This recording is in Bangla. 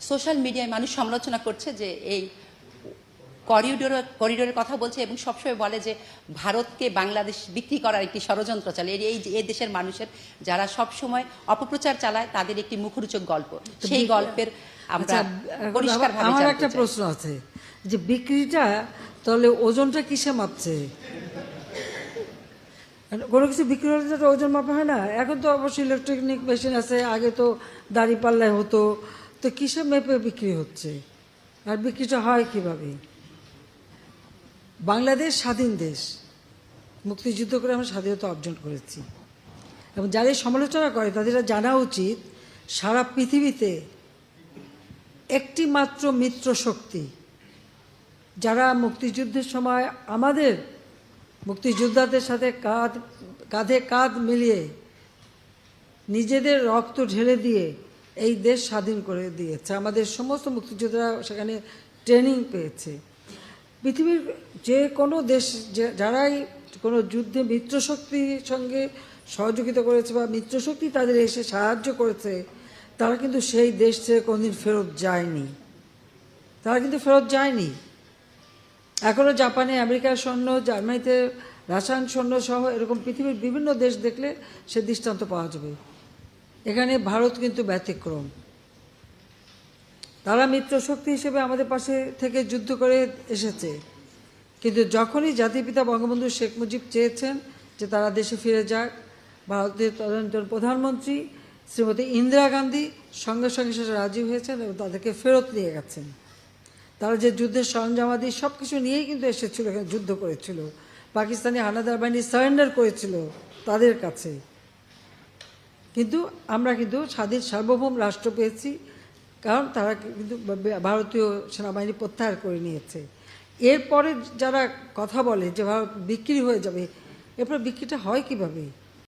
সোশ্যাল মিডিয়ায় মানুষ সমালোচনা করছে যে এই করিডোরের কথা বলছে এবং সবসময় বলে যে ভারতকে বাংলাদেশ বিক্রি করার একটি ষড়যন্ত্র চলে। এই দেশের মানুষের যারা সবসময় অপপ্রচার চালায় তাদের একটি মুখরোচক গল্প, সেই গল্পের আমরা পরিষ্কারভাবে আমার একটা প্রশ্ন আছে যে বিক্রিটা তাহলে ওজনটা কিসে মাপছে? কোনো কিছু বিক্রি হলে তো ওজন মাপা হয় না। এখন তো অবশ্যই ইলেকট্রনিক মেশিন আছে, আগে তো দাড়ি পাল্লায় হতো, তো কিসে মেপে বিক্রি হচ্ছে আর বিক্রিটা হয় কিভাবে? বাংলাদেশ স্বাধীন দেশ, মুক্তিযুদ্ধ করে আমরা স্বাধীনতা অর্জন করেছি এবং যারা সমালোচনা করে তাদের জানা উচিত সারা পৃথিবীতে একটি মাত্র মিত্র শক্তি যারা মুক্তিযুদ্ধের সময় আমাদের মুক্তিযোদ্ধাদের সাথে কাঁধে কাঁধ মিলিয়ে নিজেদের রক্ত ঢেলে দিয়ে এই দেশ স্বাধীন করে দিয়েছে। আমাদের সমস্ত মুক্তিযোদ্ধারা সেখানে ট্রেনিং পেয়েছে। পৃথিবীর যে কোনো দেশ যারাই কোনো যুদ্ধে মিত্রশক্তির সঙ্গে সহযোগিতা করেছে বা মিত্রশক্তি তাদের এসে সাহায্য করেছে, তারা কিন্তু সেই দেশ থেকে কোনোদিন ফেরত যায়নি। তারা কিন্তু ফেরত যায়নি। এখনও জাপানে আমেরিকার সৈন্য, জার্মানিতে রাশিয়ান সৈন্য সহ এরকম পৃথিবীর বিভিন্ন দেশ দেখলে সে দৃষ্টান্ত পাওয়া যাবে। এখানে ভারত কিন্তু ব্যতিক্রম। তারা মিত্রশক্তি হিসেবে আমাদের পাশে থেকে যুদ্ধ করে এসেছে, কিন্তু যখনই জাতিপিতা বঙ্গবন্ধু শেখ মুজিব চেয়েছেন যে তারা দেশে ফিরে যাক, ভারতের তদানীন্তন প্রধানমন্ত্রী শ্রীমতী ইন্দিরা গান্ধী সঙ্গে সঙ্গে সেটা রাজি হয়েছেন এবং তাদেরকে ফেরত নিয়ে গেছেন। তারা যে যুদ্ধের সরঞ্জামাদি সব কিছু নিয়েই কিন্তু এসেছিল, এখানে যুদ্ধ করেছিল। পাকিস্তানি হানাদার বাহিনী সারেন্ডার করেছিল তাদের কাছে, কিন্তু আমরা কিন্তু স্বাধীন সার্বভৌম রাষ্ট্র পেয়েছি, কারণ তারা কিন্তু ভারতীয় সেনাবাহিনী প্রত্যাহার করে নিয়েছে। এরপরে যারা কথা বলে যে ভারত বিক্রি হয়ে যাবে, এরপর বিক্রিটা হয় কিভাবে?